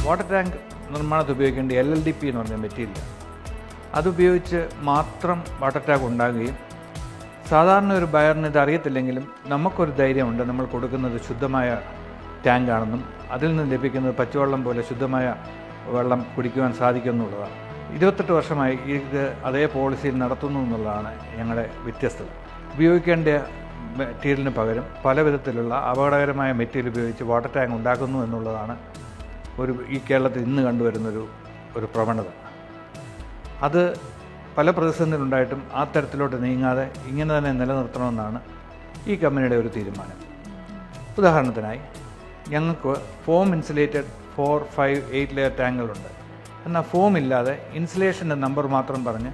Water tank നിർമ്മാണത്തിൽ ഉപയോഗിക്കേണ്ട LLDP എന്ന് പറഞ്ഞ മെറ്റീരിയൽ, അതുപയോഗിച്ച് മാത്രം വാട്ടർ ടാങ്ക് ഉണ്ടാകുകയും സാധാരണ ഒരു ബയറിന് ഇത് അറിയത്തില്ലെങ്കിലും നമുക്കൊരു ധൈര്യമുണ്ട് നമ്മൾ കൊടുക്കുന്നത് ശുദ്ധമായ ടാങ്കാണെന്നും അതിൽ നിന്ന് ലഭിക്കുന്നത് പച്ചവെള്ളം പോലെ ശുദ്ധമായ വെള്ളം കുടിക്കുവാൻ സാധിക്കുമെന്നുള്ളതാണ്. 28 വർഷമായി ഇത് അതേ പോളിസിയിൽ നടത്തുന്നു എന്നുള്ളതാണ് ഞങ്ങളുടെ വ്യത്യസ്തത. ഉപയോഗിക്കേണ്ട മെറ്റീരിയലിന് പകരം പല വിധത്തിലുള്ള അപകടകരമായ മെറ്റീരിയൽ ഉപയോഗിച്ച് വാട്ടർ ടാങ്ക് ഉണ്ടാക്കുന്നു എന്നുള്ളതാണ് ഈ കേരളത്തിൽ ഇന്ന് കണ്ടുവരുന്നൊരു പ്രവണത. അത് പല പ്രതിസന്ധികളുണ്ടായിട്ടും ആ തരത്തിലോട്ട് നീങ്ങാതെ ഇങ്ങനെ തന്നെ നിലനിർത്തണമെന്നാണ് ഈ കമ്പനിയുടെ ഒരു തീരുമാനം. ഉദാഹരണത്തിനായി ഞങ്ങൾക്ക് ഫോം ഇൻസുലേറ്റഡ് 4, 5, 8 ലെയർ ടാങ്കുകളുണ്ട്. എന്നാൽ ഫോം ഇല്ലാതെ ഇൻസുലേഷൻ്റെ നമ്പർ മാത്രം പറഞ്ഞ്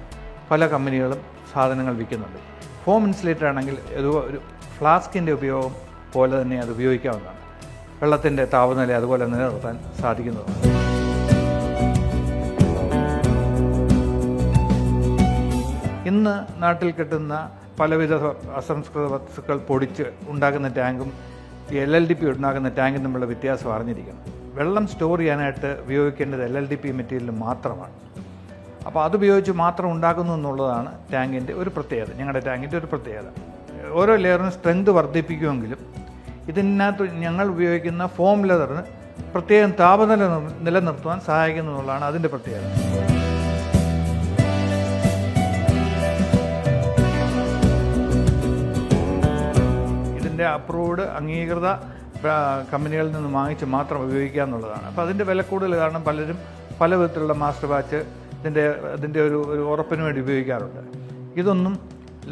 പല കമ്പനികളും സാധനങ്ങൾ വിൽക്കുന്നുണ്ട്. ഫോം ഇൻസുലേറ്റഡ് ആണെങ്കിൽ ഒരു ഫ്ലാസ്കിൻ്റെ ഉപയോഗം പോലെ തന്നെ അത് ഉപയോഗിക്കാവുന്നതാണ്. വെള്ളത്തിൻ്റെ താപനില അതുപോലെ നിലനിർത്താൻ സാധിക്കുന്നതാണ്. ഇന്ന് നാട്ടിൽ കിട്ടുന്ന പലവിധ അസംസ്കൃത വസ്തുക്കൾ പൊടിച്ച് ഉണ്ടാക്കുന്ന ടാങ്കും ഈ LLDP ഉണ്ടാക്കുന്ന ടാങ്കും തമ്മിലുള്ള വ്യത്യാസം അറിഞ്ഞിരിക്കണം. വെള്ളം സ്റ്റോർ ചെയ്യാനായിട്ട് ഉപയോഗിക്കേണ്ടത് LLDP മെറ്റീരിയൽ മാത്രമാണ്. അപ്പോൾ അതുപയോഗിച്ച് മാത്രം ഉണ്ടാക്കുന്നു എന്നുള്ളതാണ് ടാങ്കിൻ്റെ ഒരു പ്രത്യേകത, ഞങ്ങളുടെ ടാങ്കിൻ്റെ ഒരു പ്രത്യേകത. ഓരോ ലെയറിനും സ്ട്രെങ്ത് വർദ്ധിപ്പിക്കുമെങ്കിലും ഇതിനകത്ത് ഞങ്ങൾ ഉപയോഗിക്കുന്ന ഫോം ലെതറിന് പ്രത്യേകം താപനില നിലനിർത്തുവാൻ സഹായിക്കുന്നു എന്നുള്ളതാണ് അതിൻ്റെ പ്രത്യേകത. ഇതിൻ്റെ അപ്രൂവ്ഡ് അംഗീകൃത കമ്പനികളിൽ നിന്ന് വാങ്ങിച്ച് മാത്രം ഉപയോഗിക്കുക എന്നുള്ളതാണ്. അപ്പോൾ അതിൻ്റെ വില കൂടുതൽ കാരണം പലരും പല വിധത്തിലുള്ള മാസ്റ്റർ ബാച്ച് അതിൻ്റെ ഒരു ഉറപ്പിന് വേണ്ടി ഉപയോഗിക്കാറുണ്ട്. ഇതൊന്നും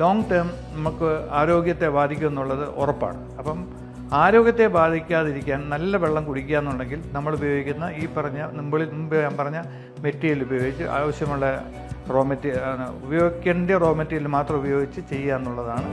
ലോങ് ടേം നമുക്ക് ആരോഗ്യത്തെ ബാധിക്കും എന്നുള്ളത് ഉറപ്പാണ്. അപ്പം ആരോഗ്യത്തെ ബാധിക്കാതിരിക്കാൻ നല്ല വെള്ളം കുടിക്കുക എന്നുണ്ടെങ്കിൽ നമ്മൾ ഉപയോഗിക്കുന്ന ഈ പറഞ്ഞ മുമ്പ് ഞാൻ പറഞ്ഞ മെറ്റീരിയൽ ഉപയോഗിച്ച് ആവശ്യമുള്ള ഉപയോഗിക്കേണ്ട റോ മെറ്റീരിയൽ മാത്രം ഉപയോഗിച്ച് ചെയ്യുക എന്നുള്ളതാണ്